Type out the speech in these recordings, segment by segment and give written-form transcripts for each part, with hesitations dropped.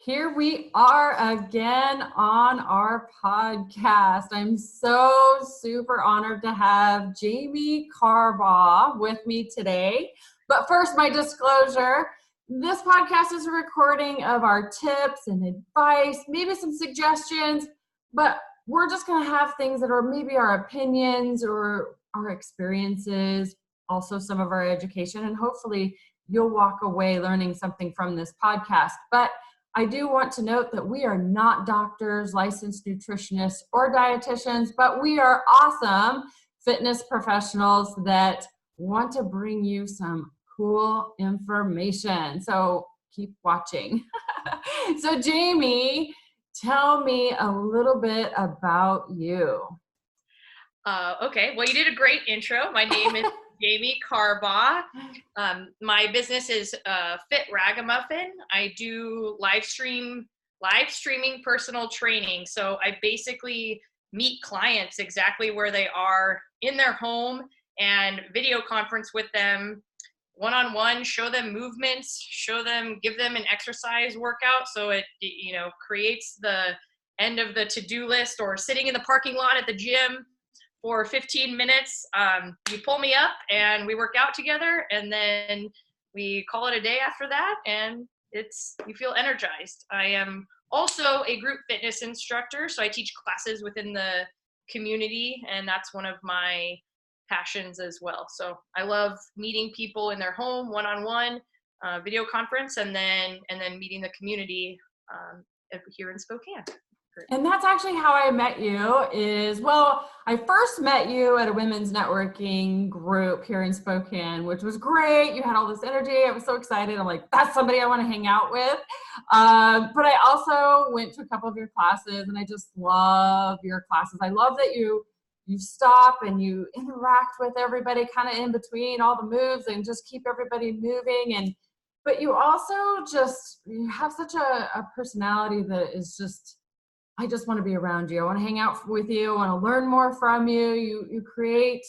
Here we are again on our podcast. I'm so super honored to have Jamie Carbaugh with me today. But first, my disclosure, this podcast is a recording of our tips and advice, maybe some suggestions, but we're just going to have things that are maybe our opinions or our experiences, also some of our education, and hopefully you'll walk away learning something from this podcast. But I do want to note that we are not doctors, licensed nutritionists, or dietitians, but we are awesome fitness professionals that want to bring you some cool information. So keep watching. So Jamie, tell me a little bit about you. Okay, well, you did a great intro. My name is Jamie Carbaugh. My business is Fitragamuffin. I do live streaming personal training. So I basically meet clients exactly where they are in their home and video conference with them one-on-one, show them movements, give them an exercise workout. So it creates the end of the to-do list, or sitting in the parking lot at the gym for 15 minutes. You pull me up and we work out together, and then we call it a day after that, and you feel energized. I am also a group fitness instructor, so I teach classes within the community, and that's one of my passions as well. So I love meeting people in their home one-on-one, video conference, and then meeting the community here in Spokane. And that's actually how I met you I first met you at a women's networking group here in Spokane, which was great. You had all this energy. I was so excited. I'm like, that's somebody I want to hang out with. But I also went to a couple of your classes, and I just love your classes. I love that you stop and you interact with everybody kind of in between all the moves and just keep everybody moving. But you also you have such a personality that is just, I just want to be around you. I want to hang out with you. I want to learn more from you. You create,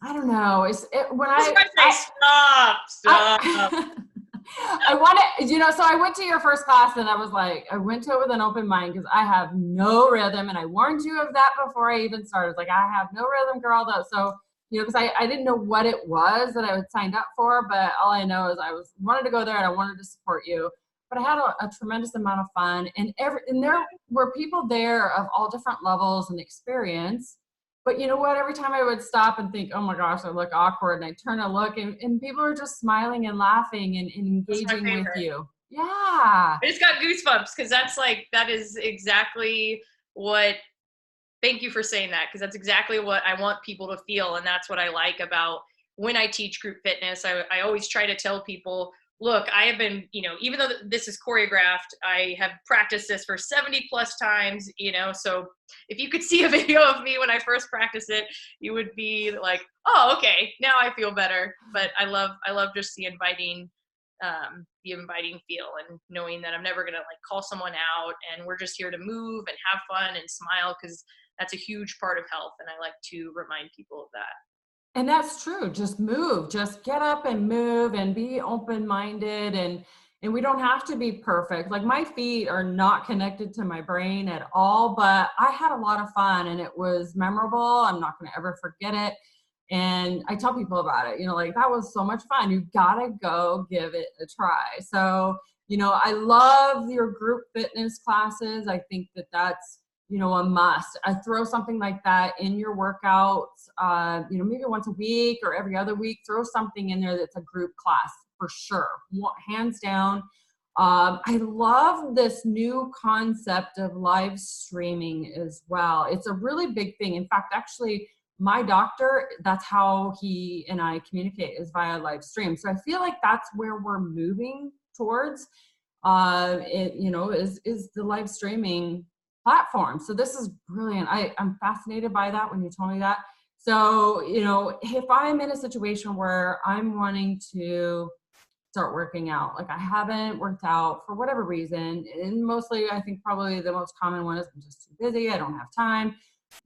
I don't know. Stop. I want to, so I went to your first class, and I was like, I went to it with an open mind because I have no rhythm. And I warned you of that before I even started. I was like, I have no rhythm, girl. Though. So, because I didn't know what it was that I would signed up for, but all I know is wanted to go there and I wanted to support you. But I had a tremendous amount of fun, and there were people there of all different levels and experience. But you know what? Every time I would stop and think, oh my gosh, I look awkward, and I turn to look, and people are just smiling and laughing and engaging with you. Yeah. I just got goosebumps because that is exactly what, thank you for saying that, because that's exactly what I want people to feel. And that's what I like about when I teach group fitness. I always try to tell people, look, I have been, even though this is choreographed, I have practiced this for 70 plus times, so if you could see a video of me when I first practiced it, you would be like, oh, okay, now I feel better. But I love just the inviting feel, and knowing that I'm never going to call someone out, and we're just here to move and have fun and smile, because that's a huge part of health. And I like to remind people of that. And that's true. Just move, just get up and move and be open-minded. And we don't have to be perfect. Like, my feet are not connected to my brain at all, but I had a lot of fun and it was memorable. I'm not going to ever forget it. And I tell people about it, that was so much fun. You gotta go give it a try. So, I love your group fitness classes. I think that that's, a must. I throw something like that in your workouts, maybe once a week or every other week. Throw something in there that's a group class for sure, hands down. I love this new concept of live streaming as well. It's a really big thing. In fact, actually, my doctor, that's how he and I communicate, is via live stream. So I feel like that's where we're moving towards, is the live streaming platform. So this is brilliant. I'm fascinated by that when you told me that. So, if I'm in a situation where I'm wanting to start working out, like I haven't worked out for whatever reason, and mostly I think probably the most common one is I'm just too busy, I don't have time.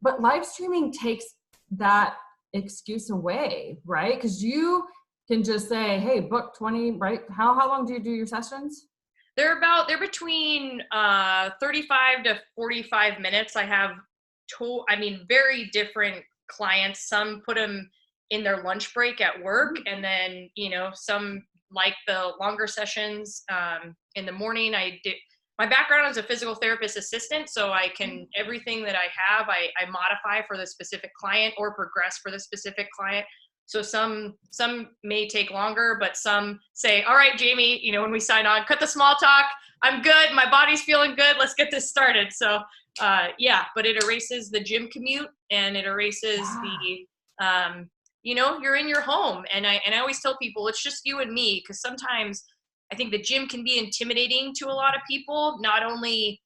But live streaming takes that excuse away, right? Because you can just say, hey, book 20, right? How long do you do your sessions? They're between 35 to 45 minutes. I have very different clients. Some put them in their lunch break at work, and then, some like the longer sessions in the morning. My background is a physical therapist assistant, so I can, everything that I have, I modify for the specific client or progress for the specific client. So some may take longer, but some say, all right, Jamie, when we sign on, cut the small talk. I'm good. My body's feeling good. Let's get this started. So but it erases the gym commute, and it erases you're in your home. And I always tell people, it's just you and me. Cause sometimes I think the gym can be intimidating to a lot of people, not only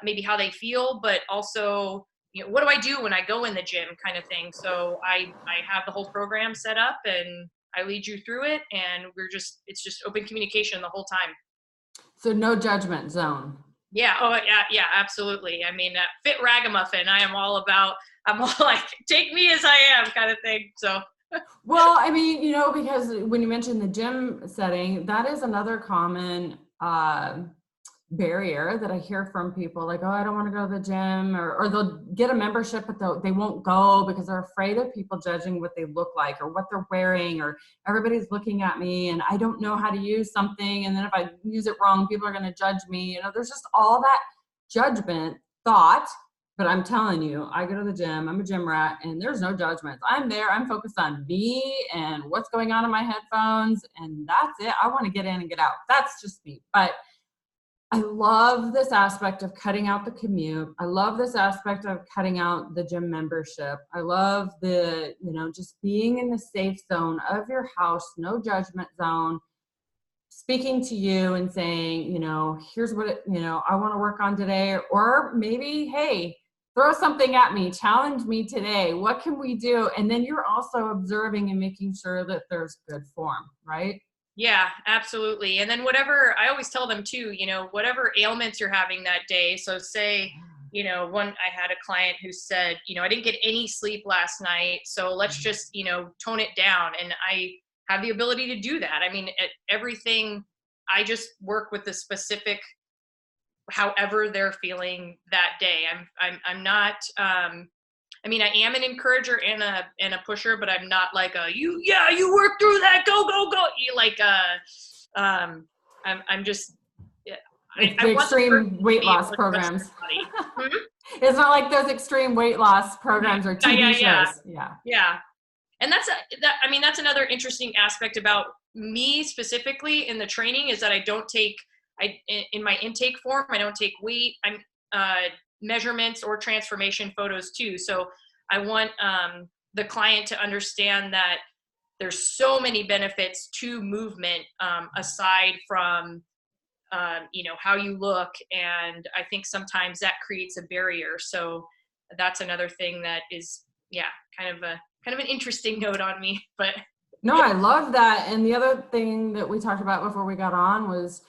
maybe how they feel, but also, what do I do when I go in the gym kind of thing. So I have the whole program set up, and I lead you through it, and it's just open communication the whole time. So no judgment zone. Yeah. Oh yeah, absolutely. I mean, Fitragamuffin, I'm all like, take me as I am kind of thing. So. Well, I mean, because when you mentioned the gym setting, that is another common barrier that I hear from people, like, oh, I don't want to go to the gym, or they'll get a membership, but they won't go because they're afraid of people judging what they look like or what they're wearing, or everybody's looking at me and I don't know how to use something. And then if I use it wrong, people are going to judge me. There's just all that judgment thought. But I'm telling you, I go to the gym, I'm a gym rat, and there's no judgments. I'm there, I'm focused on me and what's going on in my headphones, and that's it. I want to get in and get out. That's just me. But I love this aspect of cutting out the commute. I love this aspect of cutting out the gym membership. I love the, just being in the safe zone of your house, no judgment zone, speaking to you and saying, here's what, I want to work on today. Or maybe, hey, throw something at me, challenge me today. What can we do? And then you're also observing and making sure that there's good form, right? Yeah, absolutely. And then I always tell them too, whatever ailments you're having that day. So say, I had a client who said, I didn't get any sleep last night, so let's just, tone it down. And I have the ability to do that. I mean, everything, I just work with the specific, however they're feeling that day. I'm not, I am an encourager and a pusher, but I'm not like you work through that, go. I'm just, the extreme weight loss programs. It's not like those extreme weight loss programs or TV shows. Yeah. And that's another interesting aspect about me specifically in the training, is that in my intake form, I don't take weight, measurements or transformation photos too. So I want the client to understand that there's so many benefits to movement, aside from how you look. And I think sometimes that creates a barrier. So that's another thing that is kind of an interesting note on me. But no, I love that. And the other thing that we talked about before we got on was,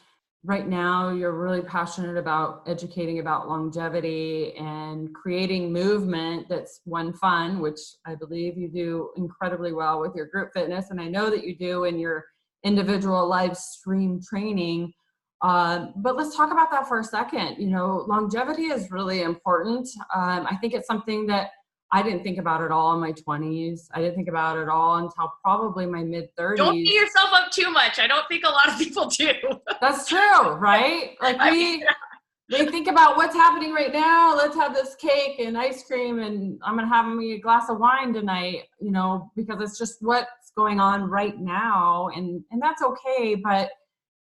right now you're really passionate about educating about longevity and creating movement that's fun, which I believe you do incredibly well with your group fitness. And I know that you do in your individual live stream training. But let's talk about that for a second. Longevity is really important. I think it's something that I didn't think about at all in my 20s. I didn't think about it all until probably my mid-30s. Don't beat yourself up too much. I don't think a lot of people do. That's true, right? Like we think about what's happening right now. Let's have this cake and ice cream, and I'm going to have me a glass of wine tonight, because it's just what's going on right now. And that's okay. But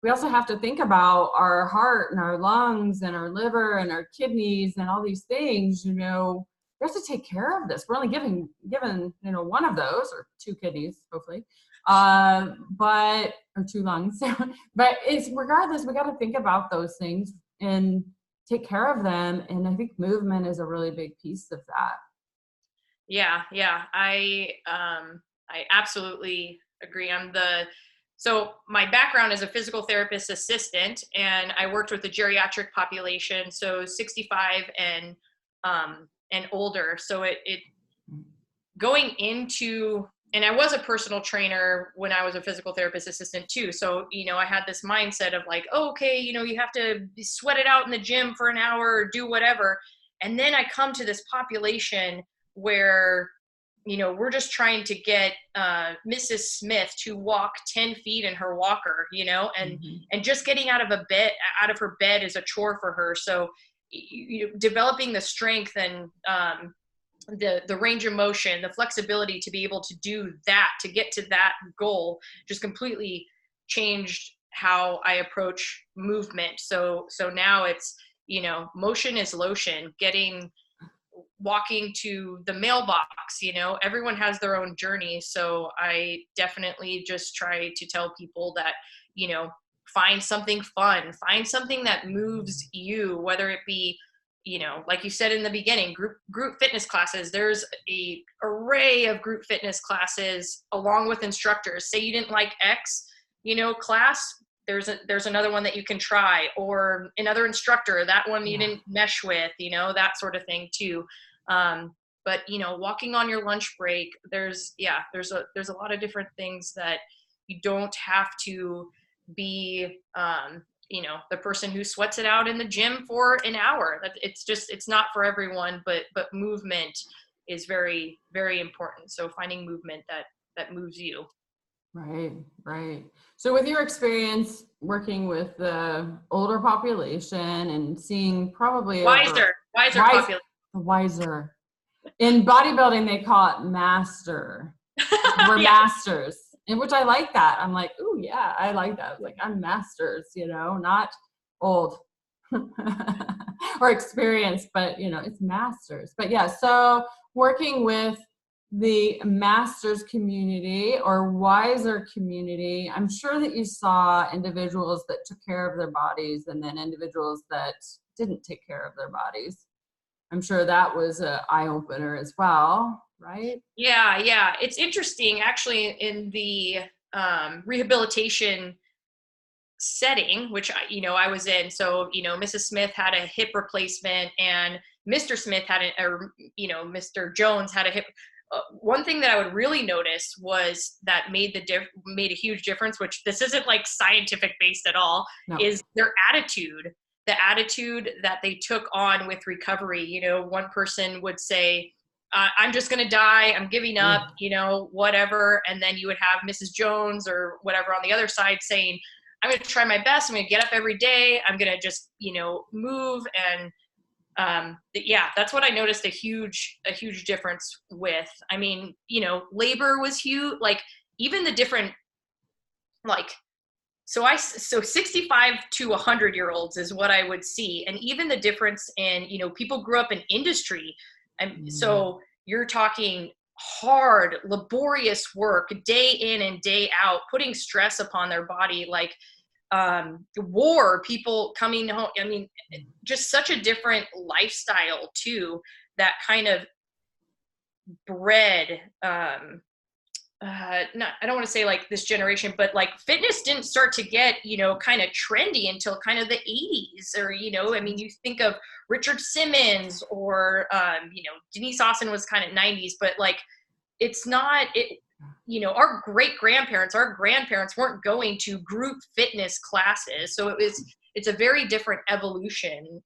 we also have to think about our heart and our lungs and our liver and our kidneys and all these things. We have to take care of this. We're only given one of those, or two kidneys, hopefully, or two lungs. But it's regardless, we got to think about those things and take care of them. And I think movement is a really big piece of that. Yeah. I absolutely agree. So my background is a physical therapist assistant, and I worked with the geriatric population, so 65 and older. So it going into and I was a personal trainer when I was a physical therapist assistant too. So, I had this mindset of like, oh, okay, you have to sweat it out in the gym for an hour or do whatever. And then I come to this population where, we're just trying to get Mrs. Smith to walk 10 feet in her walker, and just getting out of her bed is a chore for her. So, developing the strength and the range of motion, the flexibility to be able to do that, to get to that goal, just completely changed how I approach movement. So now it's, motion is lotion. Walking to the mailbox, everyone has their own journey. So I definitely just try to tell people that, find something fun, find something that moves you, whether it be, like you said in the beginning, group fitness classes. There's a array of group fitness classes along with instructors. Say you didn't like X, class, there's another one that you can try, or another instructor, that one you didn't mesh with, that sort of thing too. But walking on your lunch break, there's a lot of different things that you don't have to be, the person who sweats it out in the gym for an hour. It's not for everyone, but movement is very, very important. So finding movement that moves you. Right. So with your experience working with the older population and seeing probably wiser population. Wiser. In bodybuilding, they call it master. We're masters. In which I like that. I'm like, ooh, yeah, I like that. Like, I'm masters, not old or experienced, but it's masters. But yeah, so working with the masters community or wiser community, I'm sure that you saw individuals that took care of their bodies and then individuals that didn't take care of their bodies. I'm sure that was an eye-opener as well, right? Yeah. It's interesting, actually, in the rehabilitation setting, which I was in. So, Mrs. Smith had a hip replacement, and Mr. Smith Mr. Jones had a hip. One thing that I would really notice was that made a huge difference, which this isn't like scientific based at all, is their attitude. The attitude that they took on with recovery. One person would say, I'm just going to die. I'm giving up, whatever. And then you would have Mrs. Jones or whatever on the other side saying, I'm going to try my best. I'm going to get up every day. I'm going to just, move. And that's what I noticed a huge difference with. I mean, labor was huge. Like even the different, like, so 65 to 100-year-olds is what I would see. And even the difference in, people grew up in industry. And so you're talking hard, laborious work, day in and day out, putting stress upon their body, like war, people coming home. I mean, just such a different lifestyle too, that kind of bred, I don't want to say like this generation, but like fitness didn't start to get, kind of trendy until kind of the 80s or, I mean, you think of Richard Simmons or, Denise Austin was kind of 90s, but like, it's not, our grandparents weren't going to group fitness classes. So it's a very different evolution,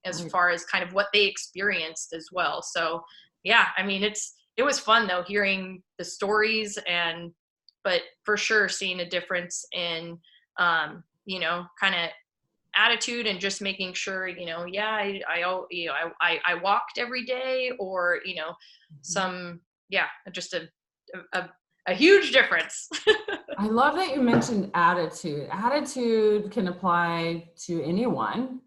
as far as kind of what they experienced as well. So yeah, I mean, it was fun though, hearing the stories but for sure seeing a difference in, kind of attitude and just making sure, I walked every day or, just a huge difference. I love that you mentioned attitude. Attitude can apply to anyone.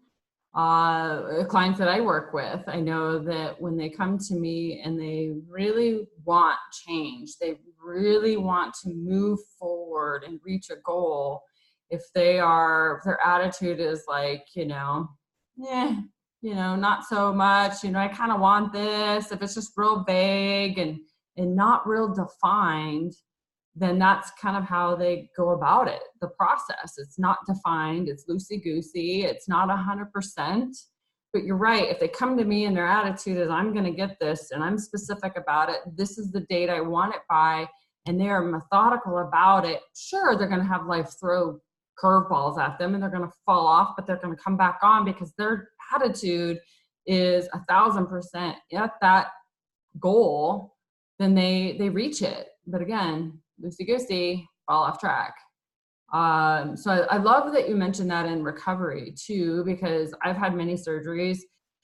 Clients that I work with, I know that when they come to me and they really want change, they really want to move forward and reach a goal. If their attitude is like, not so much, I kind of want this. If it's just real vague and not real defined, then that's kind of how they go about it. The process, it's not defined, it's loosey-goosey, it's not 100%, but you're right. If they come to me and their attitude is, I'm going to get this and I'm specific about it, this is the date I want it by, and they are methodical about it, sure, they're going to have life throw curveballs at them and they're going to fall off, but they're going to come back on because their attitude is 1,000% at that goal, then they reach it. But again, loosey goosey, fall off track. So I love that you mentioned that in recovery too, because I've had many surgeries,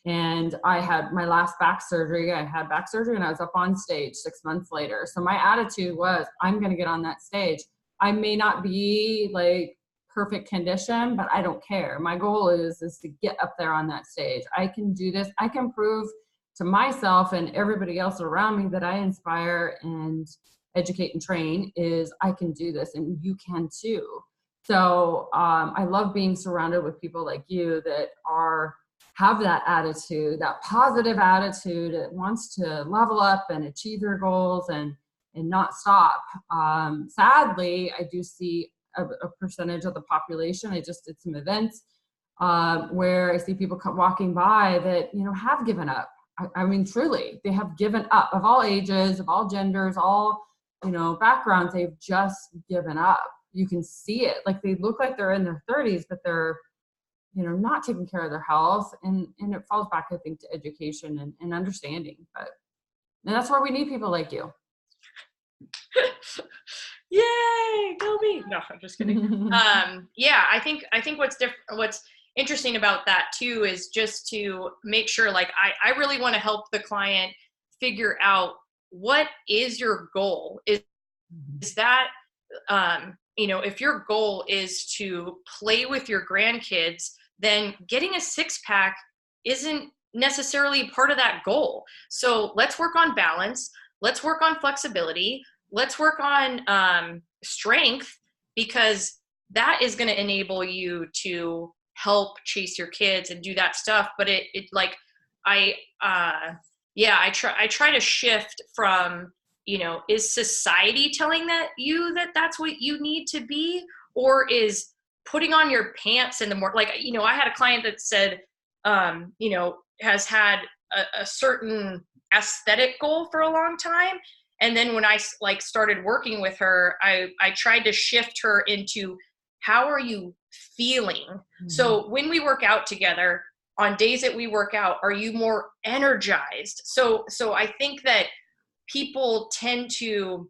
and I had my last back surgery. I had back surgery and I was up on stage 6 months later. So my attitude was, I'm going to get on that stage. I may not be like perfect condition, but I don't care. My goal is to get up there on that stage. I can do this. I can prove to myself and everybody else around me that I inspire and educate and train is I can do this, and you can too. So I love being surrounded with people like you that have that attitude, that positive attitude that wants to level up and achieve their goals and not stop. Sadly, I do see a percentage of the population. I just did some events where I see people walking by that, have given up. I mean, truly, they have given up, of all ages, of all genders, all, backgrounds. They've just given up. You can see it. Like, they look like they're in their 30s, but they're, not taking care of their health. And it falls back, I think, to education and understanding. And that's where we need people like you. Yay, go me. No, I'm just kidding. Yeah, I think what's interesting about that too is just to make sure, like, I really want to help the client figure out, what is your goal? Is that, if your goal is to play with your grandkids, then getting a six pack isn't necessarily part of that goal. So let's work on balance. Let's work on flexibility. Let's work on strength, because that is going to enable you to help chase your kids and do that stuff. But I try to shift from, is society telling that that's what you need to be, or is putting on your pants in the morning? Like, I had a client that said, has had a certain aesthetic goal for a long time. And then when I started working with her, I tried to shift her into, how are you feeling? Mm-hmm. So when we work out together, on days that we work out, are you more energized? So I think that people tend to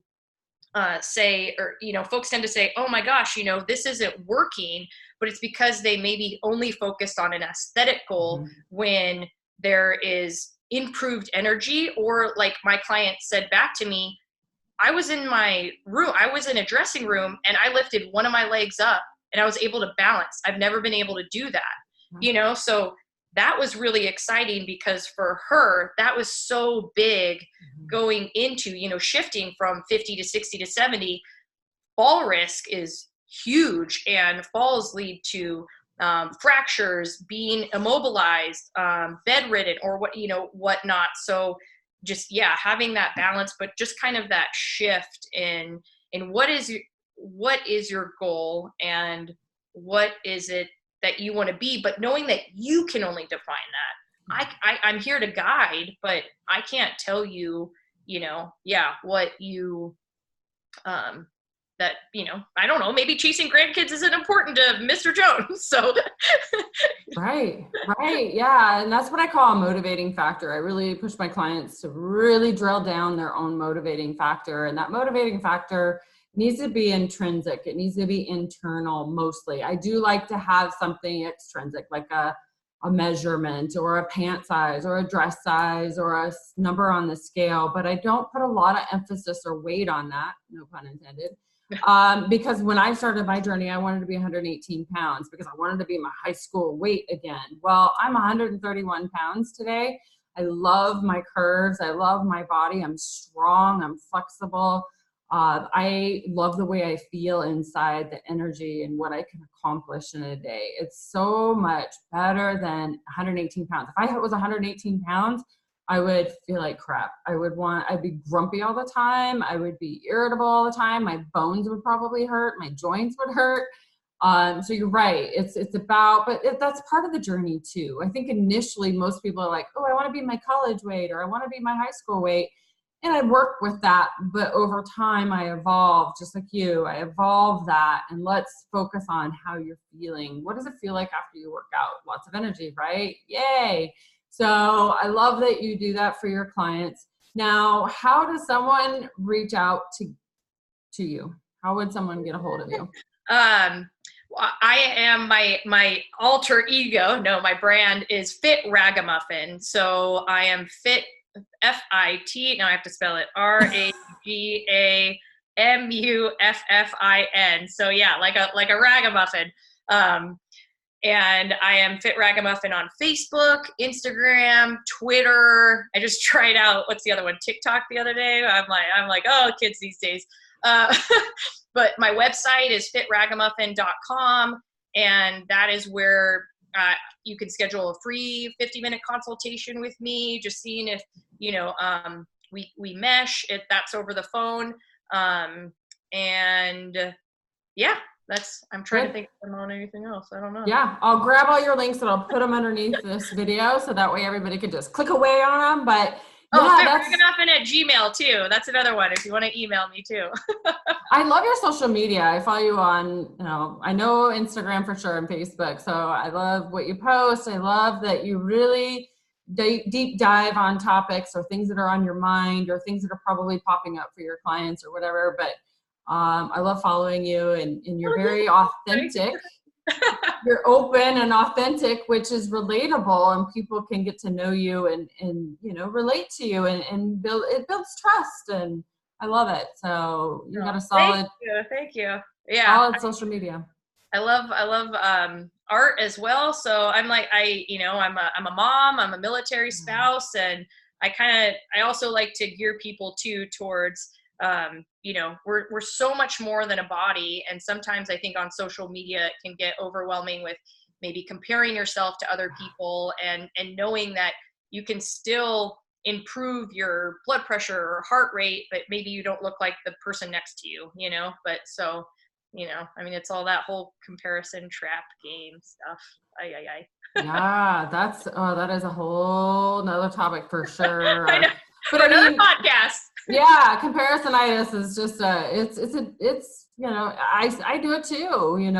say, or, folks tend to say, oh my gosh, this isn't working, but it's because they maybe only focused on an aesthetic goal, mm-hmm. when there is improved energy. Or like my client said back to me, I was in my room, I was in a dressing room, and I lifted one of my legs up and I was able to balance. I've never been able to do that, mm-hmm. So that was really exciting, because for her, that was so big, mm-hmm. going into, shifting from 50 to 60 to 70. Fall risk is huge, and falls lead to fractures, being immobilized, bedridden, or whatnot. So just, having that balance, but just kind of that shift in what is your goal, and what is it that you want to be, but knowing that you can only define that. I'm here to guide, but I can't tell you, what you, that, I don't know, maybe chasing grandkids isn't important to Mr. Jones. So. Right. Yeah. And that's what I call a motivating factor. I really push my clients to really drill down their own motivating factor. And that motivating factor needs to be intrinsic. It needs to be internal mostly. I do like to have something extrinsic, like a measurement, or a pant size, or a dress size, or a number on the scale, but I don't put a lot of emphasis or weight on that, no pun intended. Because when I started my journey, I wanted to be 118 pounds because I wanted to be my high school weight again. Well, I'm 131 pounds today. I love my curves. I love my body. I'm strong. I'm flexible. I love the way I feel inside, the energy and what I can accomplish in a day. It's so much better than 118 pounds. If I was 118 pounds, I would feel like crap. I'd be grumpy all the time. I would be irritable all the time. My bones would probably hurt. My joints would hurt. So you're right. It's about, but that's part of the journey too. I think initially most people are like, oh, I want to be my college weight, or I want to be my high school weight. and I work with that, but over time I evolve, just like you. I evolve that, and let's focus on how you're feeling. What does it feel like after you work out? Lots of energy, right? Yay. So I love that you do that for your clients. Now, how does someone reach out to you? How would someone get a hold of you? I am my alter ego. No, my brand is Fitragamuffin. So I am Fit, Fit. Now I have to spell it Ragamuffin. So yeah, like a ragamuffin. And I am Fitragamuffin on Facebook, Instagram, Twitter. I just tried out, what's the other one, TikTok the other day. I'm like, oh, kids these days. But my website is fitragamuffin.com, and that is where you can schedule a free 50-minute consultation with me, just seeing if, we mesh, if that's over the phone. And yeah, I'm trying to think if I'm on anything else. I don't know. Yeah, I'll grab all your links and I'll put them underneath this video so that way everybody can just click away on them. But Fitragamuffin@gmail too. That's another one if you want to email me too. I love your social media. I follow you on, I know Instagram for sure and Facebook. So I love what you post. I love that you really deep dive on topics or things that are on your mind or things that are probably popping up for your clients or whatever. But I love following you, and you're very authentic. You're open and authentic, which is relatable, and people can get to know you and relate to you and builds trust, and I love it. So you got a solid thank you. Yeah. Solid social media. I love art as well. So I'm I'm a mom, I'm a military spouse, and I also like to gear people towards we're so much more than a body. And sometimes I think on social media, it can get overwhelming with maybe comparing yourself to other people and knowing that you can still improve your blood pressure or heart rate, but maybe you don't look like the person next to you, but so, it's all that whole comparison trap game stuff. Yeah, that is a whole nother topic for sure. I know. But another podcast. Yeah, comparisonitis is just I do it too, and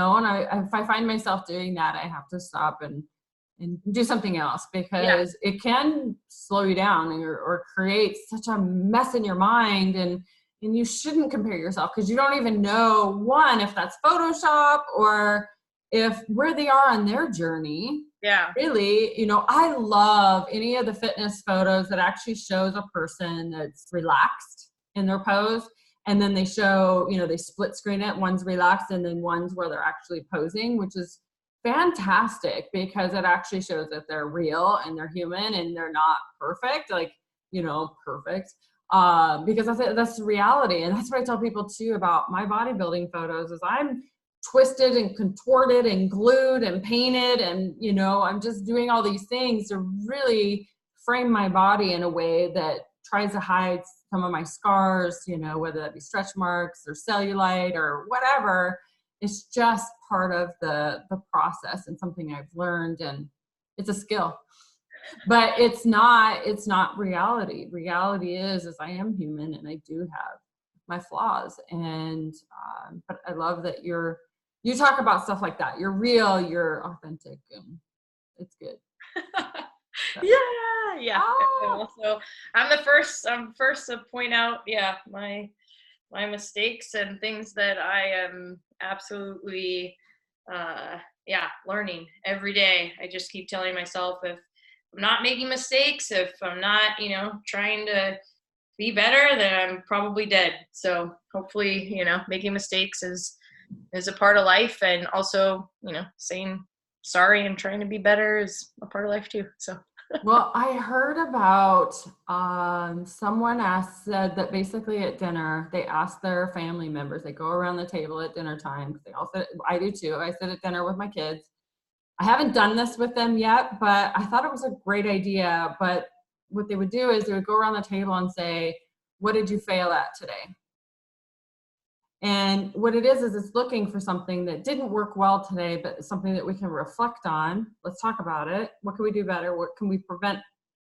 if I find myself doing that, I have to stop and do something else, because it can slow you down or create such a mess in your mind, and you shouldn't compare yourself, because you don't even know, one, if that's Photoshop or if where they are on their journey. Yeah. Really, I love any of the fitness photos that actually shows a person that's relaxed in their pose. And then they show, they split screen it. One's relaxed and then one's where they're actually posing, which is fantastic, because it actually shows that they're real and they're human and they're not perfect, perfect. Because that's the reality. And that's what I tell people too about my bodybuilding photos is I'm twisted and contorted and glued and painted, and I'm just doing all these things to really frame my body in a way that tries to hide some of my scars, whether that be stretch marks or cellulite or whatever. It's just part of the process and something I've learned, and it's a skill, but it's not reality. Reality is I am human and I do have my flaws, and but I love that you talk about stuff like that. You're real, you're authentic, and it's good. So. Yeah. So I'm first to point out, my mistakes and things that I am absolutely, learning every day. I just keep telling myself, if I'm not making mistakes, if I'm not, trying to be better, then I'm probably dead. So hopefully, making mistakes is a part of life, and also, saying sorry and trying to be better is a part of life too. So. Well, I heard about someone said that basically at dinner, they ask their family members, they go around the table at dinner time. I do too. I sit at dinner with my kids. I haven't done this with them yet, but I thought it was a great idea. But what they would do is they would go around the table and say, what did you fail at today? And what it is it's looking for something that didn't work well today, but something that we can reflect on. Let's talk about it. What can we do better? What can we prevent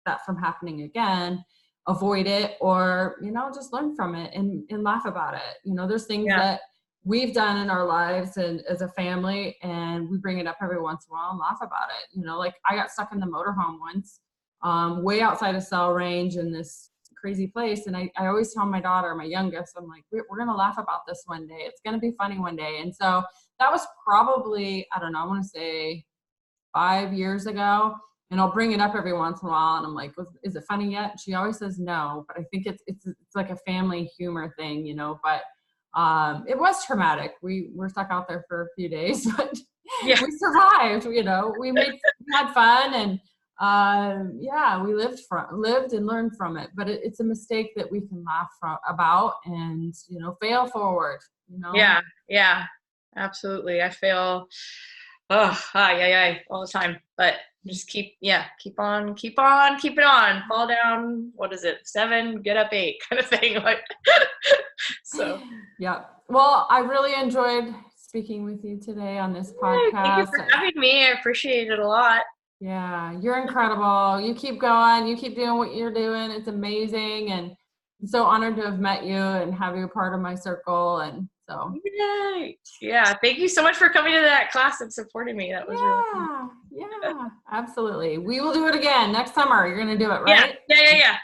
that from happening again? avoid it, or, just learn from it and laugh about it. There's things Yeah. that we've done in our lives and as a family, and we bring it up every once in a while and laugh about it. Like I got stuck in the motorhome once, way outside of cell range in this crazy place. And I always tell my daughter, my youngest, I'm like, we're going to laugh about this one day. It's going to be funny one day. And so that was probably, I don't know, I want to say 5 years ago. And I'll bring it up every once in a while. And I'm like, is it funny yet? She always says no, but I think it's like a family humor thing, but it was traumatic. We were stuck out there for a few days, but Yeah. we survived. We had fun, and we lived and learned from it. But it's a mistake that we can laugh about, and fail forward. Yeah, absolutely. I fail all the time, but just keep it on, fall down, what is it, 7, get up 8 kind of thing. Like, so. Yeah. Well, I really enjoyed speaking with you today on this podcast. Thank you for having me. I appreciate it a lot. Yeah, you're incredible. You keep going. You keep doing what you're doing. It's amazing. And I'm so honored to have met you and have you a part of my circle. And so. Yay. Yeah. Thank you so much for coming to that class and supporting me. That was really fun. Yeah, absolutely. We will do it again next summer. You're going to do it, right? Yeah.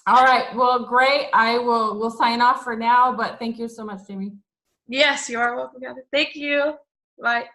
All right. Well, great. We'll sign off for now, but thank you so much, Jamie. Yes, you are welcome. Thank you. Bye.